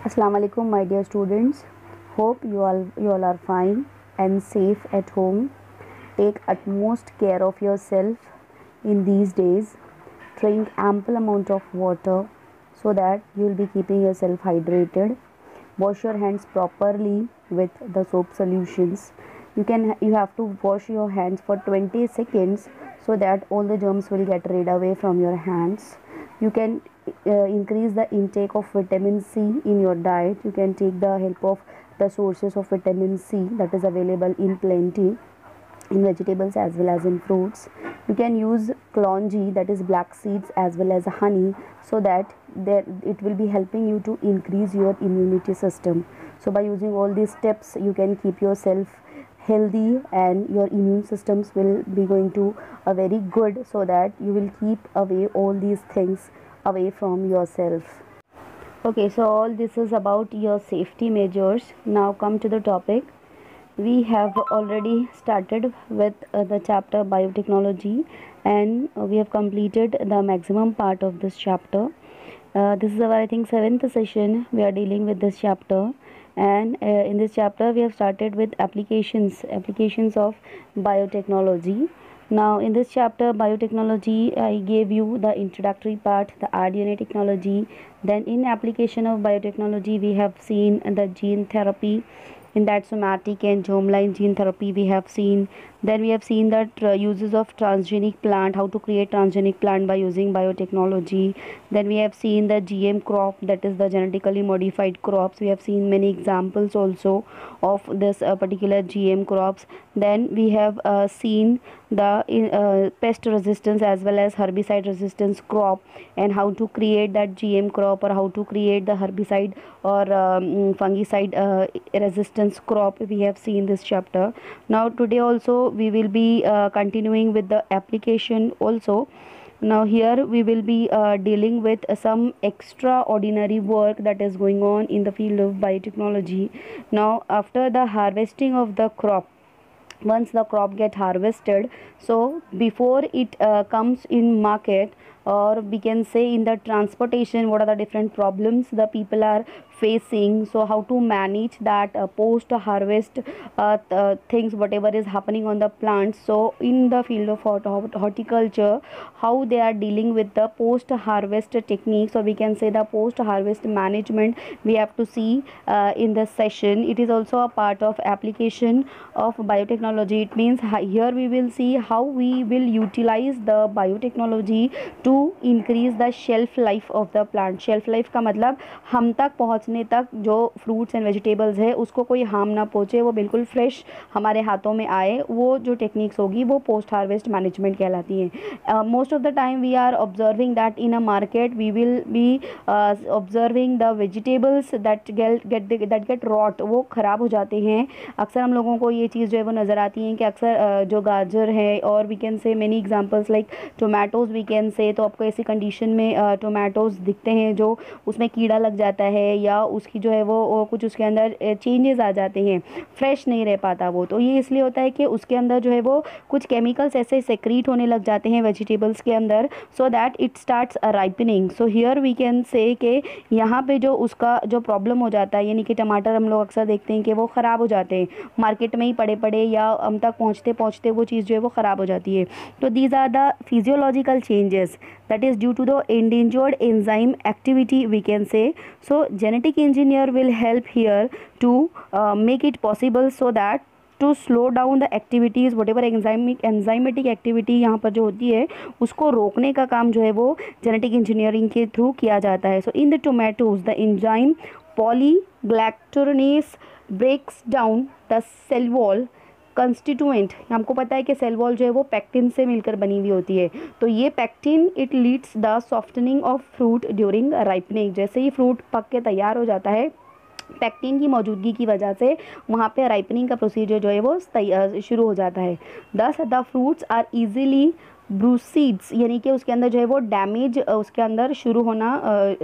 Assalamu alaikum, my dear students. Hope you all are fine and safe at home. Take utmost care of yourself in these days. Drink ample amount of water so that you will be keeping yourself hydrated. Wash your hands properly with the soap solutions. You have to wash your hands for 20 seconds so that all the germs will get rid away from your hands. You can increase the intake of vitamin C in your diet. You can take the help of the sources of vitamin C that is available in plenty in vegetables as well as in fruits. You can use kalonji, that is black seeds, as well as honey, so that it will be helping you to increase your immunity system. So by using all these steps you can keep yourself healthy and your immune systems will be going to a very good, so that you will keep away all these things away from yourself. Okay, so all this is about your safety measures. Now come to the topic. We have already started with the chapter biotechnology, and we have completed the maximum part of this chapter. This is our, I think, 7th session we are dealing with this chapter, and in this chapter we have started with applications of biotechnology. Now in this chapter biotechnology, I gave you the introductory part, the rDNA technology. Then in application of biotechnology we have seen the gene therapy. In that, somatic and germline gene therapy we have seen. Then we have seen that uses of transgenic plant, how to create transgenic plant by using biotechnology. Then we have seen the GM crop, that is the genetically modified crops. We have seen many examples also of this particular GM crops. Then we have seen the pest resistance as well as herbicide resistance crop, and how to create that GM crop, or how to create the herbicide or fungicide resistance crop. We have seen this chapter. Now today also we will be continuing with the application also. Now here we will be dealing with some extraordinary work that is going on in the field of biotechnology. Now after the harvesting of the crop, once the crop get harvested, so before it comes in market, or we can say in the transportation, what are the different problems the people are facing, so how to manage that post harvest things, whatever is happening on the plants. So in the field of horticulture, how they are dealing with the post harvest techniques, or we can say the post harvest management, we have to see in this session. It is also a part of application of biotechnology. It means here we will see how we will utilize the biotechnology to increase the shelf life of the plant. shelf life का मतलब हम तक पहुंचने तक जो fruits and vegetables है उसको कोई हार्म ना पहुंचे, वो बिल्कुल फ्रेश हमारे हाथों में आए, वो जो टेक्निक्स होगी वो पोस्ट हार्वेस्ट मैनेजमेंट कहलाती हैं. Most of the time we are observing that in a market we will be observing the vegetables that get rot, वो ख़राब हो जाते हैं. अक्सर हम लोगों को ये चीज़ जो है वो नज़र आती है कि अक्सर जो गाजर है, और we can say many examples like tomatoes we can say, तो आपको ऐसी कंडीशन में टोमेटोज़ दिखते हैं जो उसमें कीड़ा लग जाता है, या उसकी जो है वो कुछ उसके अंदर चेंजेस आ जाते हैं, फ्रेश नहीं रह पाता वो. तो ये इसलिए होता है कि उसके अंदर जो है वो कुछ केमिकल्स ऐसे सेक्रीट होने लग जाते हैं वेजिटेबल्स के अंदर, so that it starts ripening. So here we can say कि यहाँ पे जो उसका जो प्रॉब्लम हो जाता है, यानी कि टमाटर हम लोग अक्सर देखते हैं कि वो ख़राब हो जाते हैं मार्केट में ही पड़े पड़े, या हम तक पहुँचते पहुँचते वो चीज़ जो है वो ख़राब हो जाती है. तो these are the physiological changes that is due to the endangered enzyme activity, we can say. So genetic engineer will help here to make it possible, so that to slow down the activities, whatever enzymatic activity यहाँ पर जो होती है उसको रोकने का काम जो है वो genetic engineering के थ्रू किया जाता है. So in the tomatoes the enzyme polygalactorinase breaks down the cell wall constituent. हमको पता है कि सेल वॉल जो है वो पैक्टिन से मिलकर बनी हुई होती है. तो ये pectin it leads the softening of fruit during ripening. जैसे ही फ्रूट पक के तैयार हो जाता है, पैक्टिन की मौजूदगी की वजह से वहाँ पे राइपनिंग का प्रोसीजर जो है वो शुरू हो जाता है. दस द फ्रूट्स आर ईजिली ब्रूसीड्स यानी कि उसके अंदर जो है वो डैमेज उसके अंदर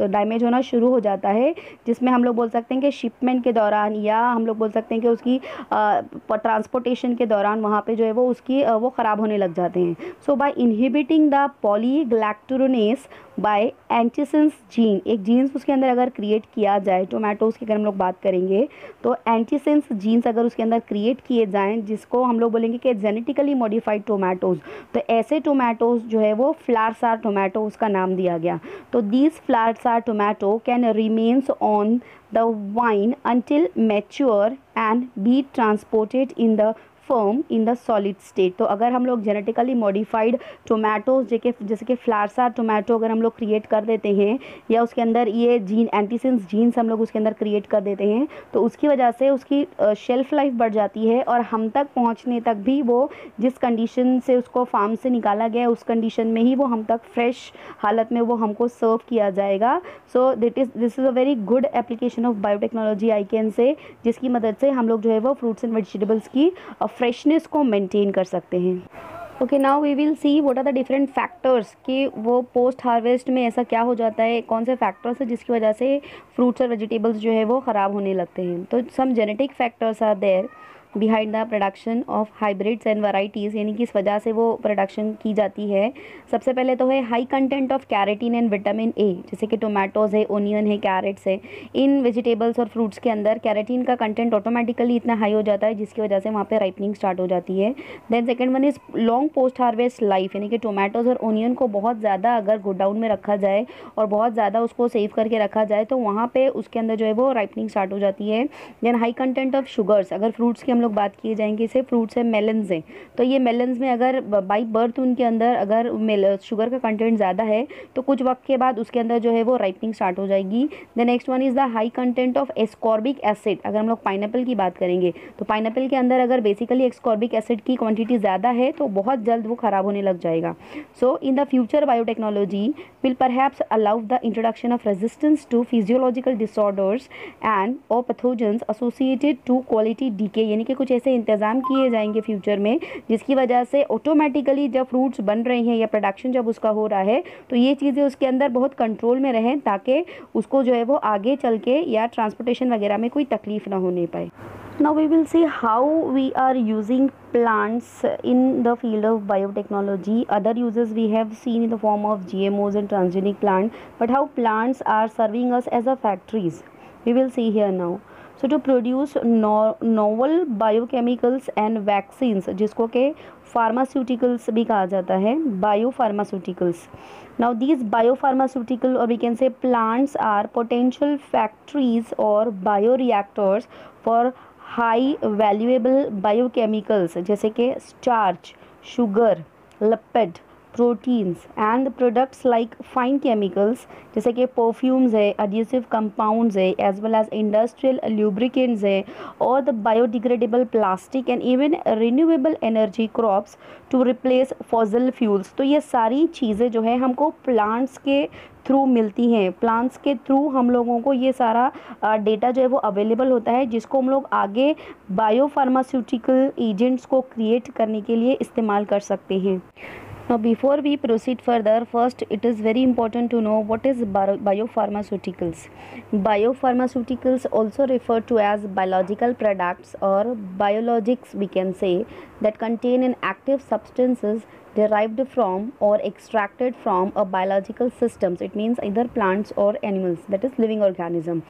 डैमेज होना शुरू हो जाता है, जिसमें हम लोग बोल सकते हैं कि शिपमेंट के दौरान, या हम लोग बोल सकते हैं कि उसकी ट्रांसपोर्टेशन के दौरान वहाँ पे जो है वो उसकी वो ख़राब होने लग जाते हैं. So by inhibiting the polygalacturonase by antisense gene, एक जीन्स उसके अंदर अगर क्रिएट किया जाए, टोमेटोज़ की अगर हम लोग बात करेंगे तो एंटीसेंस जीन्स अगर उसके अंदर क्रिएट किए जाएं, जिसको हम लोग बोलेंगे कि जेनेटिकली मॉडिफाइड टोमेटोज़, तो ऐसे टोमेटोज़ जो है वो फ्लावर्स आर टोमेटो उसका नाम दिया गया. तो these flowers are tomato can remains on the vine until mature and be transported in the form in the solid state. तो अगर हम लोग जेनेटिकली मॉडिफाइड टोमेटोज जैसे कि फ्लावर्स टोमेटो अगर हम लोग क्रिएट कर देते हैं, या उसके अंदर ये जीन एंटीसेंस जीन्स हम लोग उसके अंदर क्रिएट कर देते हैं, तो उसकी वजह से उसकी शेल्फ लाइफ बढ़ जाती है, और हम तक पहुंचने तक भी वो जिस कंडीशन से उसको फार्म से निकाला गया उस कंडीशन में ही वो हम तक फ्रेश हालत में वो हमको सर्व किया जाएगा. So this is a very good application of biotechnology I can say, जिसकी मदद से हम लोग जो है वो फ्रूट्स एंड वेजिटेबल्स की फ्रेशनेस को मेंटेन कर सकते हैं. Okay, now we will see what are the different factors कि वो पोस्ट हार्वेस्ट में ऐसा क्या हो जाता है, कौन से फैक्टर्स है जिसकी वजह से फ्रूट्स और वेजिटेबल्स जो है वो ख़राब होने लगते हैं. तो some genetic factors are there behind the production of hybrids and varieties, यानी कि इस वजह से वो प्रोडक्शन की जाती है. सबसे पहले तो है high content of carotene and vitamin A, जैसे कि टोमेटोज़ है, ओनियन है, कैरेट्स है. इन वेजिटेबल्स और फ्रूट्स के अंदर कैरेटीन का कंटेंट ऑटोमेटिकली इतना हाई हो जाता है जिसकी वजह से वहाँ पे राइपनिंग स्टार्ट हो जाती है. Then second one is long post harvest life, यानी कि टोमेटोज़ और ओनियन को बहुत ज़्यादा अगर गोडाउन में रखा जाए और बहुत ज़्यादा उसको सेव करके रखा जाए तो वहाँ पर उसके अंदर जो है वो राइपनिंग स्टार्ट हो जाती है. Then high content of sugars, अगर फ्रूट्स की हम लोग बात किए जाएंगे, इसे फ्रूट्स है मेलन्स हैं, तो ये मेलन्स में अगर बाई बर्थ उनके अंदर अगर शुगर का कंटेंट ज़्यादा है तो कुछ वक्त के बाद उसके अंदर जो है वो राइपनिंग स्टार्ट हो जाएगी. The next one is the high content of ascorbic acid. अगर हम लोग पाइनएप्पल की बात करेंगे तो पाइनएप्पल के अंदर अगर बेसिकली एस्कॉर्बिक एसिड की क्वांटिटी ज़्यादा है तो बहुत जल्द वो ख़राब होने लग जाएगा. So in the future biotechnology will perhaps allow the introduction of resistance to physiological disorders and और pathogens associated to quality decay, यानी कि कुछ ऐसे इंतज़ाम किए जाएंगे फ्यूचर में जिसकी वजह से ऑटोमेटिकली जब फ्रूट्स बन रहे हैं या प्रोडक्शन जब उसका हो रहा है तो ये चीज़ें उसके अंदर बहुत कंट्रोल में रहें, ताकि उसको जो है वो आगे चल के या ट्रांसपोर्टेशन वगैरह में कोई तकलीफ ना होने पाए. Now we will see how we are using plants in the field of biotechnology. Other uses we have seen in the form of GMOs and transgenic plant, but how plants are serving us as a factories, we will see here now. So to produce novel biochemicals and vaccines, जिसको के pharmaceuticals भी कहा जाता है, biopharmaceuticals. Now these biopharmaceutical or we can say plants are potential factories or bioreactors for high valuable biochemicals, जैसे कि starch, sugar, lipid, proteins and products like fine chemicals, जैसे कि परफ्यूम्स है, एडिसिव कंपाउंड्स है, as well as industrial lubricants है, और the biodegradable plastic and even renewable energy crops to replace fossil fuels. तो ये सारी चीज़ें जो है हमको प्लांट्स के थ्रू मिलती हैं. प्लांट्स के थ्रू हम लोगों को ये सारा डेटा जो है वो अवेलेबल होता है, जिसको हम लोग आगे बायोफार्मास्यूटिकल एजेंट्स को क्रिएट करने के लिए इस्तेमाल कर सकते हैं. Now before we proceed further, first it is very important to know what is biopharmaceuticals. Biopharmaceuticals also referred to as biological products or biologics, we can say, that contain an active substances derived from or extracted from a biological systems. It means either plants or animals, that is living organism.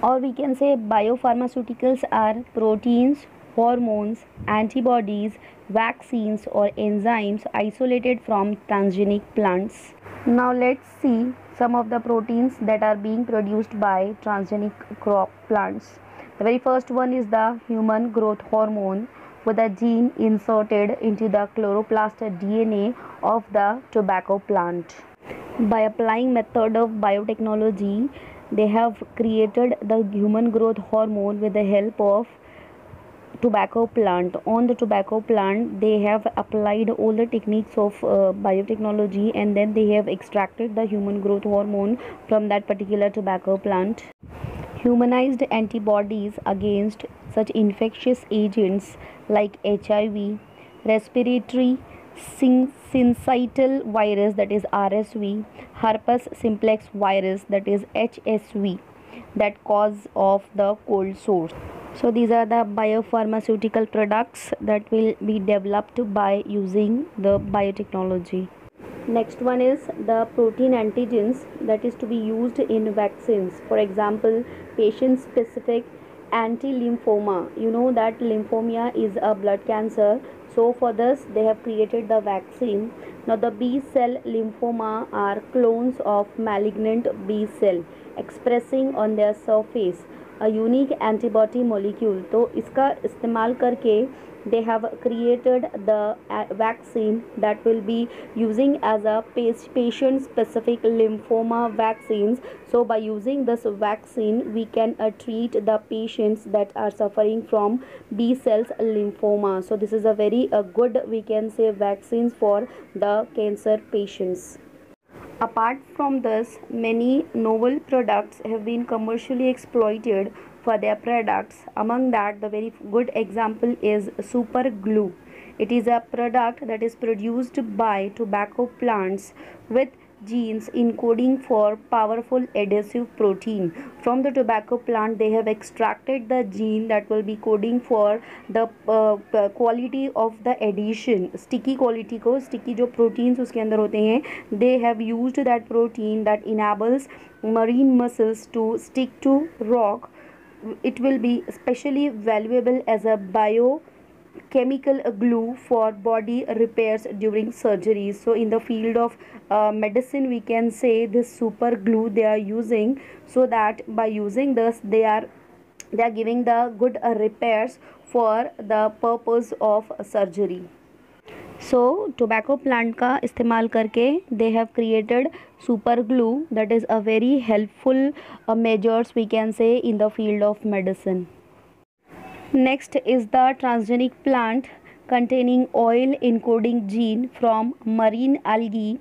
Or we can say biopharmaceuticals are proteins, hormones, antibodies, vaccines or enzymes isolated from transgenic plants. Now let's see some of the proteins that are being produced by transgenic crop plants. The very first one is the human growth hormone, with a gene inserted into the chloroplast DNA of the tobacco plant. By applying method of biotechnology, they have created the human growth hormone with the help of tobacco plant. On the tobacco plant they have applied all the techniques of biotechnology, and then they have extracted the human growth hormone from that particular tobacco plant. Humanized antibodies against such infectious agents like HIV, respiratory syncytial virus, that is RSV, herpes simplex virus, that is HSV, that cause of the cold sores. So these are the biopharmaceutical products that will be developed by using the biotechnology. Next one is the protein antigens that is to be used in vaccines. For example, patient specific anti-lymphoma. You know that lymphoma is a blood cancer. So for this they have created the vaccine. Now the B cell lymphoma are clones of malignant B cell expressing on their surface a unique antibody molecule. तो इसका इस्तेमाल करके they have created the vaccine that will be using as a patient specific lymphoma vaccines. So by using this vaccine we can treat the patients that are suffering from B cells lymphoma. So this is a very good, we can say, vaccines for the cancer patients. Apart from this, many novel products have been commercially exploited for their products. Among that, the very good example is super glue. It is a product that is produced by tobacco plants with genes encoding for powerful adhesive protein. From the tobacco plant they have extracted the gene that will be coding for the quality of the adhesion, sticky quality को, sticky जो proteins उसके अंदर होते हैं, they have used that protein that enables marine mussels to stick to rock. It will be especially valuable as a biochemical glue for body repairs during surgeries. So in the field of medicine we can say this super glue they are using, so that by using this they are giving the good repairs for the purpose of surgery. So tobacco plant का इस्तेमाल करके they have created super glue that is a very helpful measures we can say in the field of medicine. Next is the transgenic plant containing oil encoding gene from marine algae.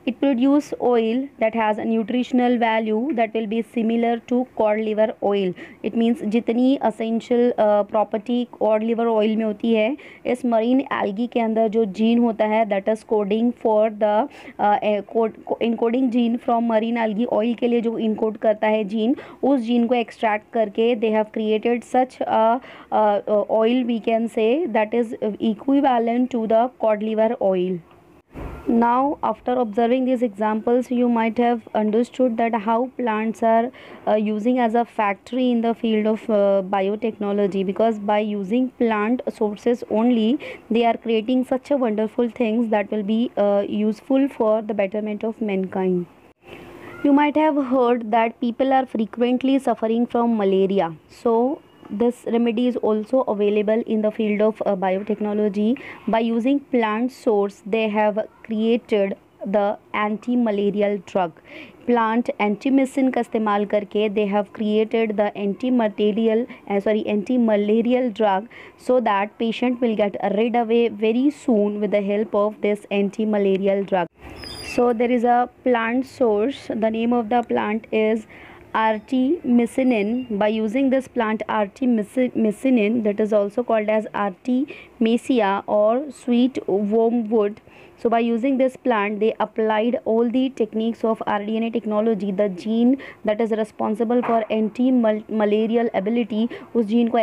It produces oil that has a nutritional value that will be similar to cod liver oil. It means जितनी essential property cod liver oil में होती है, इस marine algae के अंदर जो gene होता है that is coding for the encoding gene from marine algae oil के लिए जो encode करता है gene, उस gene को extract करके they have created such a oil we can say that is equivalent to the cod liver oil. Now after observing these examples you might have understood that how plants are using as a factory in the field of biotechnology, because by using plant sources only they are creating such a wonderful things that will be useful for the betterment of mankind. You might have heard that people are frequently suffering from malaria. So this remedy is also available in the field of biotechnology. By using plant source they have created the anti-malarial drug. Plant antimycin का इस्तेमाल करके they have created the anti-malarial drug, so that patient will get rid away very soon with the help of this anti-malarial drug. So there is a plant source, the name of the plant is artemisinin. By using this plant artemisinin, that is also called as artemisia or sweet wormwood, so by using this plant they applied all the techniques of rDNA technology. The gene that is responsible for anti-malarial ability, उस gene को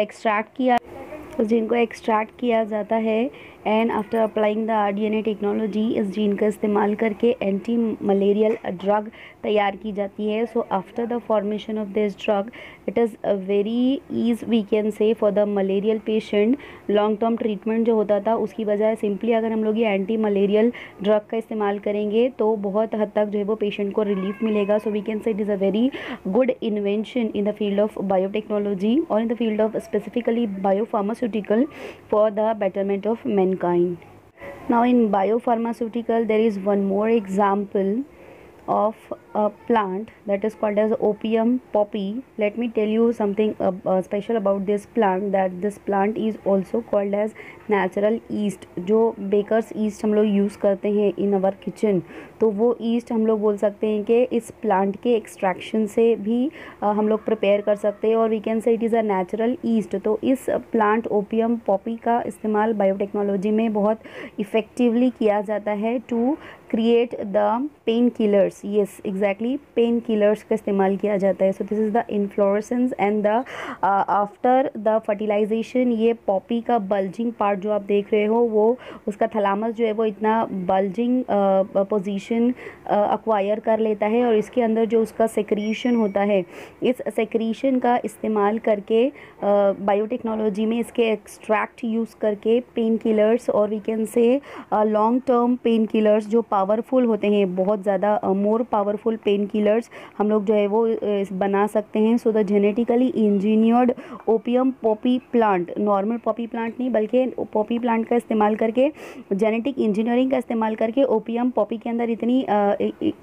extract किया जाता है, and after applying the rDNA technology इस gene का इस्तेमाल करके anti malarial drug तैयार की जाती है. So after the formation of this drug it is very ease we can say for the malarial patient. Long term treatment जो होता था उसकी बजाय सिंपली अगर हम लोग ये एंटी मलेरियल ड्रग का इस्तेमाल करेंगे तो बहुत हद तक जो है वो पेशेंट को रिलीफ मिलेगा. So we can say it is a very good invention in the field of biotechnology और in the field of specifically biopharmaceutical for the betterment of mankind. Now in biopharmaceutical there is one more example of a plant that is called as opium poppy. Let me tell you something special about this plant, that this plant is also called as natural yeast. जो bakers east हम लोग use करते हैं इन अवर kitchen, तो वो east हम लोग बोल सकते हैं कि इस प्लांट के एक्सट्रैक्शन से भी हम लोग प्रिपेयर कर सकते हैं, और we can say it is a natural yeast. तो इस प्लांट ओपियम पॉपी का इस्तेमाल बायोटेक्नोलॉजी में बहुत इफ़ेक्टिवली किया जाता है to create the pain killers. Yes exactly, pain killers का इस्तेमाल किया जाता है. So this is the inflorescence and the after the fertilization ये पॉपी का बल्जिंग पार्ट जो आप देख रहे हो, वो उसका थैलामस जो है वो इतना बल्जिंग पोजीशन अक्वायर कर लेता है, और इसके अंदर जो उसका सेक्रीशन होता है, इस सेक्रीशन का इस्तेमाल करके बायोटेक्नोलॉजी में इसके एक्सट्रैक्ट यूज़ करके पेन किलर्स, और we can say long term pain killers जो पावरफुल होते हैं, बहुत ज़्यादा मोर पावरफुल पेन किलर्स हम लोग जो है वो बना सकते हैं. So the genetically engineered opium poppy plant, normal Poppy plant नहीं बल्कि पॉपी प्लांट का इस्तेमाल करके, जेनेटिक इंजीनियरिंग का इस्तेमाल करके ओपियम पॉपी के अंदर इतनी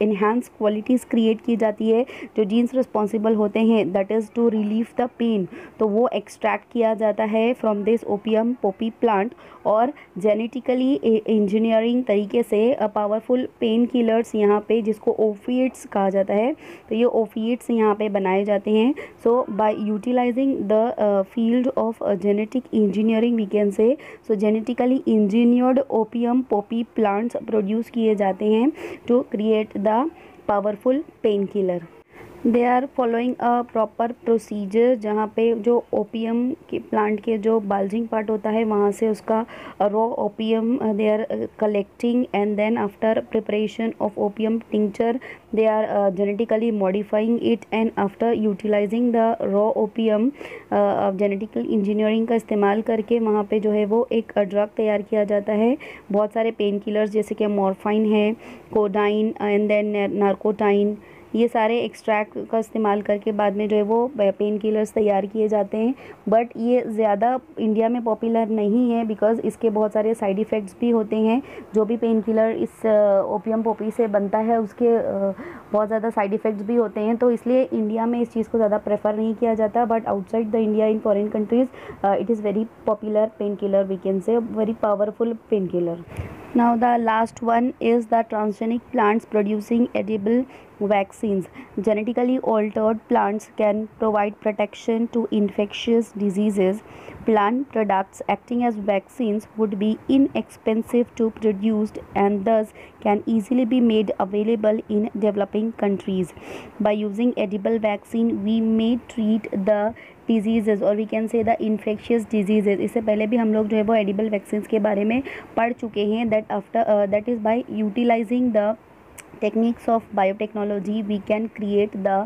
इन्हांस क्वालिटीज़ क्रिएट की जाती है जो जीन्स रिस्पॉन्सिबल होते हैं that is to relieve the pain, तो वो एक्सट्रैक्ट किया जाता है from this opium poppy plant, और जेनेटिकली इंजीनियरिंग तरीके से पावरफुल पेन किलर्स यहाँ पे, जिसको ओपिएट्स कहा जाता है, तो ये ओपिएट्स यहाँ पे बनाए जाते हैं. So by utilising the field of genetic engineering we can say, so genetically engineered opium poppy plants produce किए जाते हैं to create the powerful pain killer. They are following a proper procedure, जहाँ पे जो ओपियम के plant के जो bulging part होता है वहाँ से उसका raw opium they are collecting, and then after preparation of opium tincture they are genetically modifying it, and after utilizing the raw opium genetical engineering का इस्तेमाल करके वहाँ पे जो है वो एक ड्रग तैयार किया जाता है. बहुत सारे पेन किलर्स जैसे कि मॉर्फाइन है, कोडाइन एंड देन नार्कोटाइन, ये सारे एक्सट्रैक्ट का इस्तेमाल करके बाद में जो है वो पेन किलर्स तैयार किए जाते हैं. बट ये ज़्यादा इंडिया में पॉपुलर नहीं है बिकॉज़ इसके बहुत सारे साइड इफ़ेक्ट्स भी होते हैं. जो भी पेन किलर इस ओपियम पॉपी से बनता है उसके बहुत ज़्यादा साइड इफ़ेक्ट्स भी होते हैं, तो इसलिए इंडिया में इस चीज़ को ज़्यादा प्रेफर नहीं किया जाता. But outside the India in foreign countries it is very popular pain killer, we can say very powerful pen killer. Now the last one is the transgenic plants producing edible vaccines. Genetically altered plants can provide protection to infectious diseases. Plant products acting as vaccines would be inexpensive to produce and thus can easily be made available in developing countries. By using edible vaccine, we may treat the disease और we can say the infectious disease. इससे पहले भी हम लोग जो है वो edible vaccines के बारे में पढ़ चुके हैं. That is by utilising the techniques of biotechnology we can create the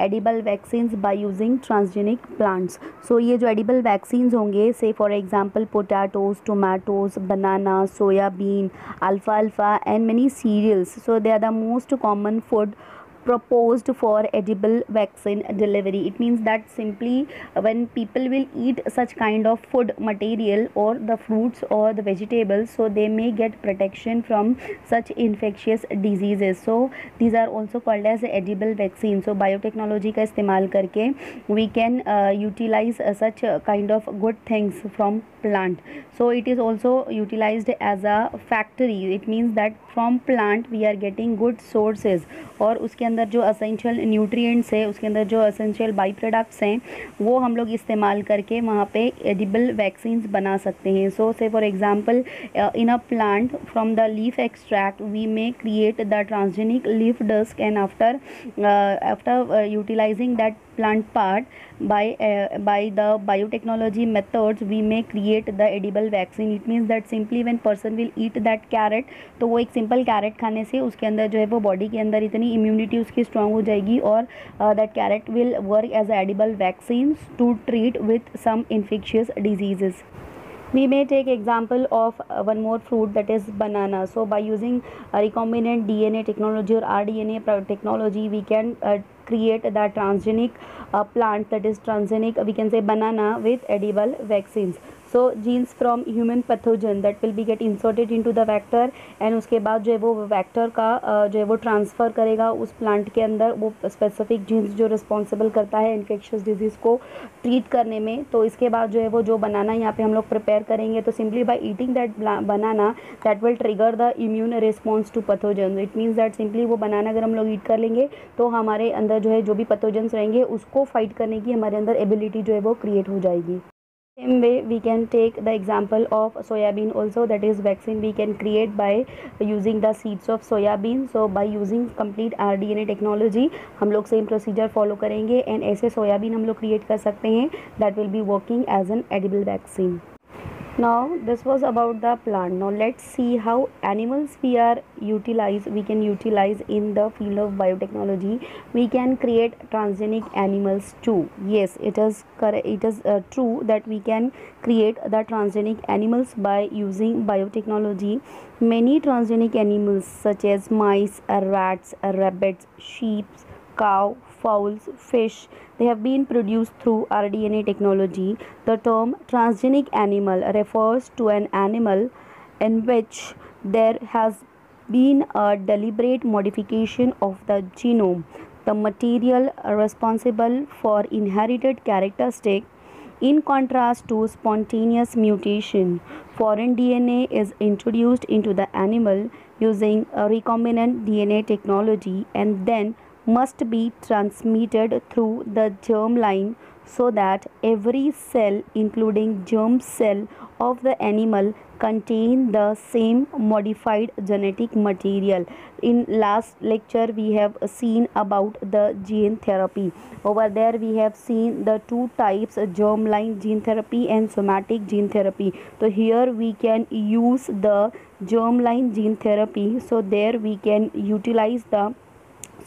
edible vaccines by using transgenic plants. So ये जो edible vaccines होंगे, say for example potatoes, tomatoes, banana, soya bean, alfalfa and many cereals. So they are the most common food proposed for edible vaccine delivery. It means that simply when people will eat such kind of food material or the fruits or the vegetables, so they may get protection from such infectious diseases. So these are also called as edible vaccines. So biotechnology का इस्तेमाल करके we can utilize such kind of good things from plant. So it is also utilized as a factory. It means that from plant we are getting good sources, और उसके अंदर जो essential nutrients है, उसके अंदर जो असेंशियल बाई प्रोडक्ट्स हैं, वो हम लोग इस्तेमाल करके वहाँ पे एडिबल वैक्सीन्स बना सकते हैं. So say for example in a plant from the leaf extract we may create the transgenic leaf disc, and after utilizing that plant part by the biotechnology methods we may create the edible vaccine. It means that simply when person will eat that carrot, तो वो एक simple carat खाने से उसके अंदर जो है वो बॉडी के अंदर इतनी इम्यूनिटी उसकी स्ट्रांग हो जाएगी, और that carrot will work as edible vaccine to treat with some infectious diseases. We may take example of one more fruit, that is banana. So by using recombinant DNA technology or rDNA technology, we can create the transgenic plant, that is transgenic, we can say banana, with edible vaccines. So genes from human pathogen that will be get inserted into the vector, and उसके बाद जो है वो vector का जो है वो transfer करेगा उस प्लांट के अंदर, वो स्पेसिफिक जीन्स जो रिस्पॉन्सिबल करता है इन्फेक्शियस डिजीज़ को ट्रीट करने में। तो इसके बाद जो है वो जो बनाना यहाँ पे हम लोग प्रिपेयर करेंगे, तो simply by eating that banana that will trigger the immune response to pathogen. It means that simply वो बनाना अगर हम लोग ईट कर लेंगे तो हमारे अंदर जो है जो भी पैथोजन्स रहेंगे उसको फाइट करने की हमारे अंदर एबिलिटी जो है वो क्रिएट हो जाएगी। Same way we can take the example of soybean also, that is vaccine we can create by using the seeds of soybean. So by using complete rDNA technology हम लोग सेम प्रोसीजर फॉलो करेंगे and ऐसे soybean हम लोग create कर सकते हैं that will be working as an edible vaccine. Now this was about the plant. Now let's see how animals we can utilize in the field of biotechnology. We can create transgenic animals too. Yes, it is correct. It is true that we can create the transgenic animals by using biotechnology. Many transgenic animals such as mice, rats, rabbits, sheep, cow, fowls, fish, they have been produced through rDNA technology. The term transgenic animal refers to an animal in which there has been a deliberate modification of the genome, the material responsible for inherited characteristics. In contrast to spontaneous mutation, foreign DNA is introduced into the animal using a recombinant DNA technology and then must be transmitted through the germ line so that every cell, including germ cell of the animal, contain the same modified genetic material. In last lecture we have seen about the gene therapy. Over there we have seen the two types, germline gene therapy and somatic gene therapy. So here we can use the germline gene therapy, so there we can utilize the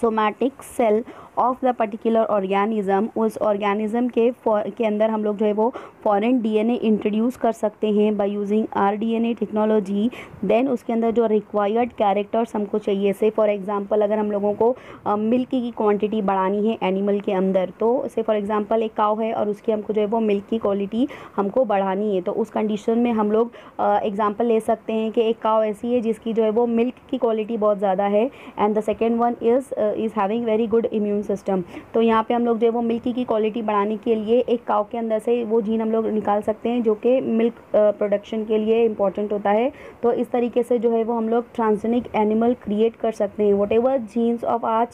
somatic cell of the particular organism. उस organism के अंदर हम लोग जो है वो foreign DNA introduce कर सकते हैं by using rDNA technology. Then उसके अंदर जो रिक्वायर्ड कैरेक्टर्स हमको चाहिए, से फॉर एग्जांपल अगर हम लोगों को मिल्क की क्वांटिटी बढ़ानी है एनिमल के अंदर, तो से फॉर एग्जांपल एक काव है और उसकी हमको जो है वो मिल्क की क्वालिटी हमको बढ़ानी है, तो उस कंडीशन में हम लोग एग्जांपल ले सकते हैं कि एक काव ऐसी है जिसकी जो है वो मिल्क की क्वालिटी बहुत ज़्यादा है and the second one is having very good immune system. तो यहाँ पे हम लोग जो है वो मिल्क की क्वालिटी बढ़ाने के लिए एक काव के अंदर से वो जीन हम लोग निकाल सकते हैं जो कि मिल्क प्रोडक्शन के लिए इंपॉर्टेंट होता है। तो इस तरीके से जो है वो हम लोग ट्रांसजेनिक एनिमल क्रिएट कर सकते हैं। Whatever genes of our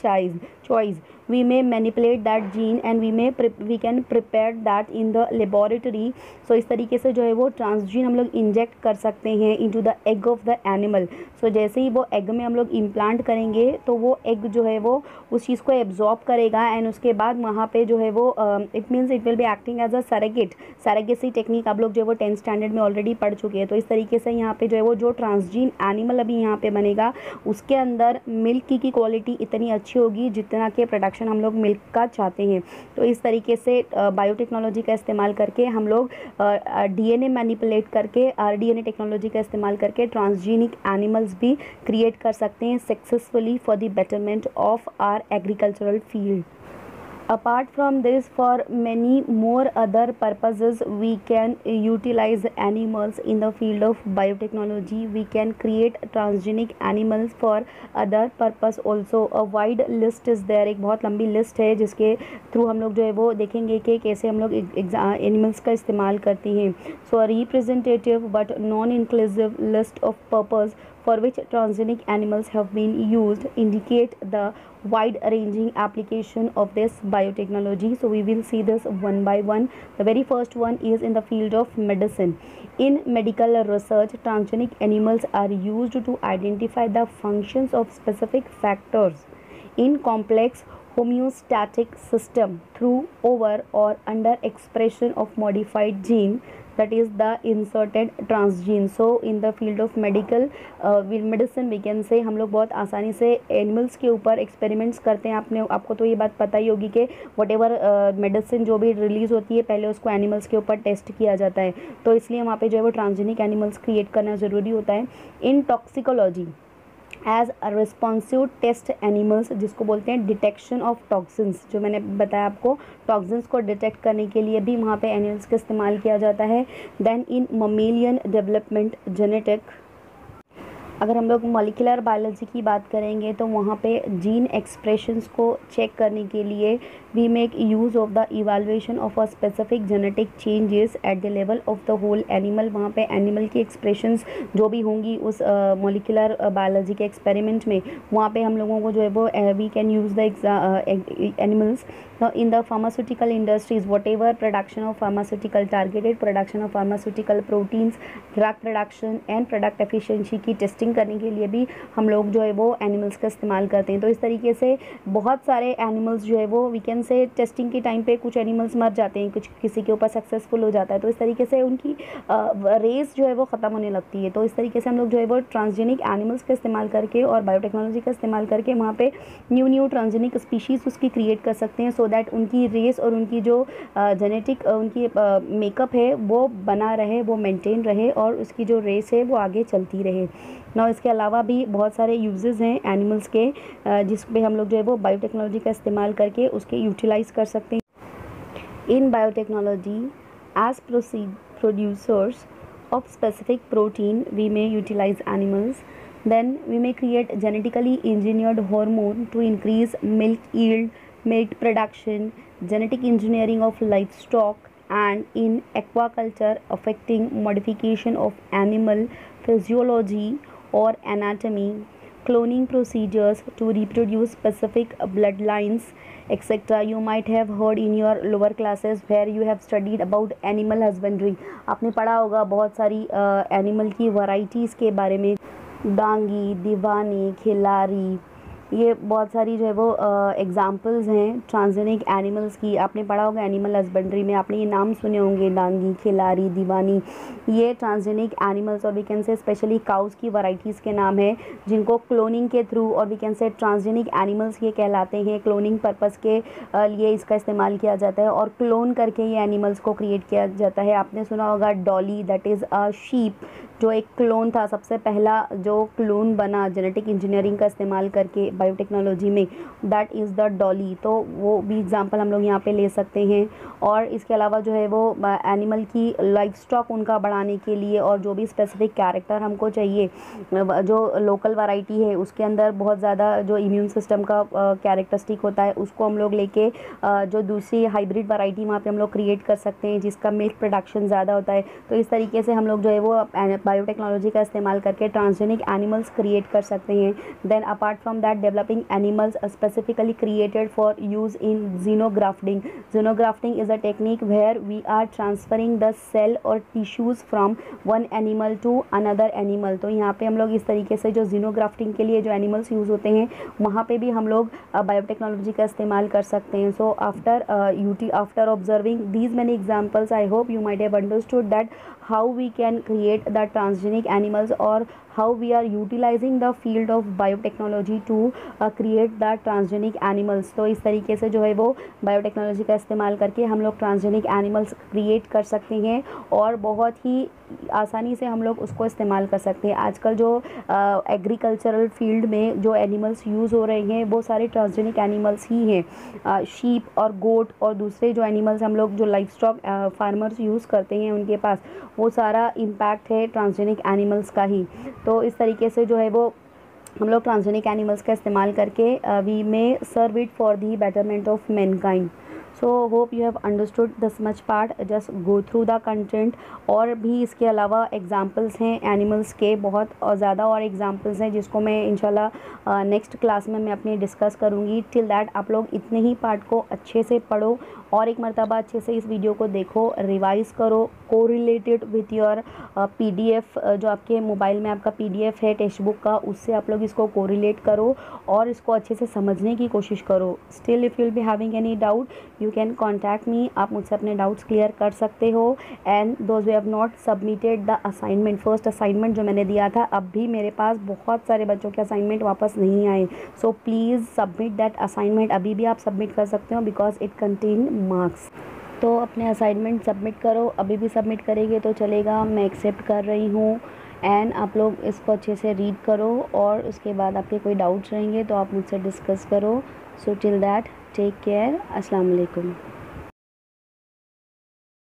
choice we may manipulate that gene and we can prepare that in the laboratory. So इस तरीके से जो है वो ट्रांसजीन हम लोग इंजेक्ट कर सकते हैं into the egg of the animal. So जैसे ही वो एग में हम लोग इम्प्लांट करेंगे तो वो एग जो है वो उस चीज़ को एब्जॉर्ब करेगा एंड उसके बाद वहाँ पे जो है वो it means it will be acting as a surrogacy technique. आप लोग जो है वो 10th स्टैंडर्ड में ऑलरेडी पढ़ चुके हैं। तो इस तरीके से यहाँ पे जो है वो जो ट्रांसजीन एनिमल अभी यहाँ पे बनेगा उसके अंदर मिल्क की क्वालिटी इतनी अच्छी होगी जितना कि प्रोडक्शन हम लोग मिल्क का चाहते हैं। तो इस तरीके से बायोटेक्नोलॉजी का इस्तेमाल करके हम लोग डीएनए मैनिपुलेट करके rDNA टेक्नोलॉजी का इस्तेमाल करके ट्रांसजीनिक एनिमल्स भी क्रिएट कर सकते हैं successfully for the betterment of our agricultural field. Apart from this, for many more other purposes, we can utilize animals in the field of biotechnology. We can create transgenic animals for other purpose also. A wide list is there, एक बहुत लंबी list है जिसके through हम लोग जो है वो देखेंगे कि कैसे हम लोग एनिमल्स का इस्तेमाल करते हैं। So a representative but non-inclusive list of purpose for which transgenic animals have been used indicate the wide-ranging application of this biotechnology. So we will see this one by one. The very first one is in the field of medicine. In medical research, transgenic animals are used to identify the functions of specific factors in complex homeostatic system through over or under expression of modified gene, that is the inserted transgene. So in the field of medicine we can say हम लोग बहुत आसानी से animals के ऊपर experiments करते हैं। आपको तो ये बात पता ही होगी कि वट एवर मेडिसिन जो भी रिलीज़ होती है पहले उसको एनिमल्स के ऊपर टेस्ट किया जाता है। तो इसलिए वहाँ पे जो है वो ट्रांसजेनिक एनिमल्स क्रिएट करना ज़रूरी होता है। In toxicology as responsive test animals, जिसको बोलते हैं डिटेक्शन ऑफ टॉक्सिन्स, जो मैंने बताया आपको, टॉक्सिन्स को डिटेक्ट करने के लिए भी वहाँ पे एनिमल्स का इस्तेमाल किया जाता है। Then in mammalian development genetic, अगर हम लोग मॉलिक्यूलर बायोलॉजी की बात करेंगे तो वहाँ पे जीन एक्सप्रेशंस को चेक करने के लिए we make use of the evaluation of a specific genetic changes at the level of the whole animal. वहाँ पे एनिमल की एक्सप्रेशंस जो भी होंगी उस मॉलिक्यूलर बायोलॉजी के एक्सपेरिमेंट में, वहाँ पे हम लोगों को जो है वो we can use the animals in the pharmaceutical industries, whatever production of pharmaceutical targeted production of pharmaceutical proteins, drug production and product efficiency की टेस्टिंग करने के लिए भी हम लोग जो है वो एनिमल्स का इस्तेमाल करते हैं। तो इस तरीके से बहुत सारे एनिमल्स जो है वो वी कैन से टेस्टिंग के टाइम पे कुछ एनिमल्स मर जाते हैं, कुछ किसी के ऊपर सक्सेसफुल हो जाता है, तो इस तरीके से उनकी रेस जो है वो ख़त्म होने लगती है। तो इस तरीके से हम लोग जो है वो ट्रांसजेनिक एनिमल्स का इस्तेमाल करके और बायोटेक्नोलॉजी का इस्तेमाल करके वहाँ पे न्यू ट्रांसजेनिक स्पीशीज़ उसकी क्रिएट कर सकते हैं, सो दैट उनकी रेस और उनकी जो जेनेटिक उनकी मेकअप है वो बना रहे, वो मेंटेन रहे और उसकी जो रेस है वो आगे चलती रहे ना। इसके अलावा भी बहुत सारे यूजेस हैं एनिमल्स के जिस पे हम लोग जो है वो बायोटेक्नोलॉजी का इस्तेमाल करके उसके यूटिलाइज़ कर सकते हैं। In biotechnology as producers of specific protein we may utilize animals. Then we may create genetically engineered hormone to increase milk yield, milk production, genetic engineering of livestock, and in aquaculture affecting modification of animal physiology or anatomy, cloning procedures to reproduce specific bloodlines, etc. You might have heard in your lower classes where you have studied about animal husbandry. आपने पढ़ा होगा बहुत सारी animal की varieties के बारे में, डांगी, दीवानी, खिलारी, ये बहुत सारी जो है वो एग्जांपल्स हैं ट्रांसजेनिक एनिमल्स की। आपने पढ़ा होगा एनिमल हस्बेंड्री में, आपने ये नाम सुने होंगे, डांगी, खिलारी, दीवानी, ये ट्रांसजेनिक एनिमल्स और we can say specially cows की वैरायटीज़ के नाम है जिनको क्लोनिंग के थ्रू और we can say transgenic animals ये कहलाते हैं। क्लोनिंग पर्पज़ के लिए इसका इस्तेमाल किया जाता है और क्लोन करके ये एनिमल्स को क्रिएट किया जाता है। आपने सुना होगा Dolly, that is a sheep, जो एक क्लोन था, सबसे पहला जो क्लोन बना जेनेटिक इंजीनियरिंग का इस्तेमाल करके बायोटेक्नोलॉजी में, दैट इज़ द डॉली। तो वो भी एग्जांपल हम लोग यहाँ पे ले सकते हैं। और इसके अलावा जो है वो एनिमल की लाइफ स्टॉक उनका बढ़ाने के लिए और जो भी स्पेसिफिक कैरेक्टर हमको चाहिए, जो लोकल वैरायटी है उसके अंदर बहुत ज़्यादा जो इम्यून सिस्टम का कैरेक्टरिस्टिक होता है उसको हम लोग लेके जो दूसरी हाइब्रिड वैरायटी वहाँ पे हम लोग क्रिएट कर सकते हैं जिसका मिल्क प्रोडक्शन ज़्यादा होता है। तो इस तरीके से हम लोग जो है वो बायोटेक्नोलॉजी का इस्तेमाल करके ट्रांसजेनिक एनिमल्स क्रिएट कर सकते हैं। Then apart from that developing animals specifically created for use in xenografting. Xenografting is a technique where we are transferring the cell or tissues from one animal to another animal. तो यहाँ पे हम लोग इस तरीके से जो xenografting के लिए जो एनिमल्स यूज़ होते हैं वहाँ पे भी हम लोग बायोटेक्नोलॉजी का इस्तेमाल कर सकते हैं। So after observing these many examples, I hope you might have understood that how we can create the transgenic animals or how we are utilizing the field of biotechnology to create the transgenic animals. तो इस तरीके से जो है वो biotechnology का इस्तेमाल करके हम लोग ट्रांसजेनिक एनिमल्स क्रिएट कर सकते हैं और बहुत ही आसानी से हम लोग उसको इस्तेमाल कर सकते हैं। आजकल जो एग्रीकल्चरल फील्ड में जो एनिमल्स यूज़ हो रहे हैं वो सारे ट्रांसजेनिक एनिमल्स ही हैं। शीप और गोट और दूसरे जो एनिमल्स हम लोग जो लाइफ स्टॉक फार्मर्स यूज़ करते हैं उनके पास, वो सारा इम्पैक्ट है ट्रांसजेनिक एनिमल्स का ही। तो इस तरीके से जो है वो हम लोग ट्रांसजेनिक एनिमल्स का इस्तेमाल करके we may serve it for the betterment of mankind. So hope you have understood this much part, just go through the content. और भी इसके अलावा एग्जांपल्स हैं एनिमल्स के बहुत और ज़्यादा और एग्जांपल्स हैं जिसको मैं इंशाल्लाह नेक्स्ट क्लास में मैं अपनी डिस्कस करूँगी। टिल दैट आप लोग इतने ही पार्ट को अच्छे से पढ़ो और एक मरतबा अच्छे से इस वीडियो को देखो, रिवाइज़ करो, को रिलेटेड विथ योर PDF, जो आपके मोबाइल में आपका PDF है टेक्स्ट बुक का, उससे आप लोग इसको को रिलेट करो और इसको अच्छे से समझने की कोशिश करो। Still if you will be having any doubt you can contact me, आप मुझसे अपने डाउट्स क्लियर कर सकते हो। And those we have not submitted the assignment, first assignment जो मैंने दिया था, अब भी मेरे पास बहुत सारे बच्चों के असाइनमेंट वापस नहीं आए। So please submit that assignment, अभी भी आप सबमिट कर सकते हो बिकॉज इट कंटेन मार्क्स। तो अपने असाइनमेंट सबमिट करो, अभी भी सबमिट करेंगे तो चलेगा, मैं एक्सेप्ट कर रही हूँ। एंड आप लोग इसको अच्छे से रीड करो और उसके बाद आपके कोई डाउट्स रहेंगे तो आप मुझसे डिस्कस करो. So till that take care. अस्सलाम वालेकुम.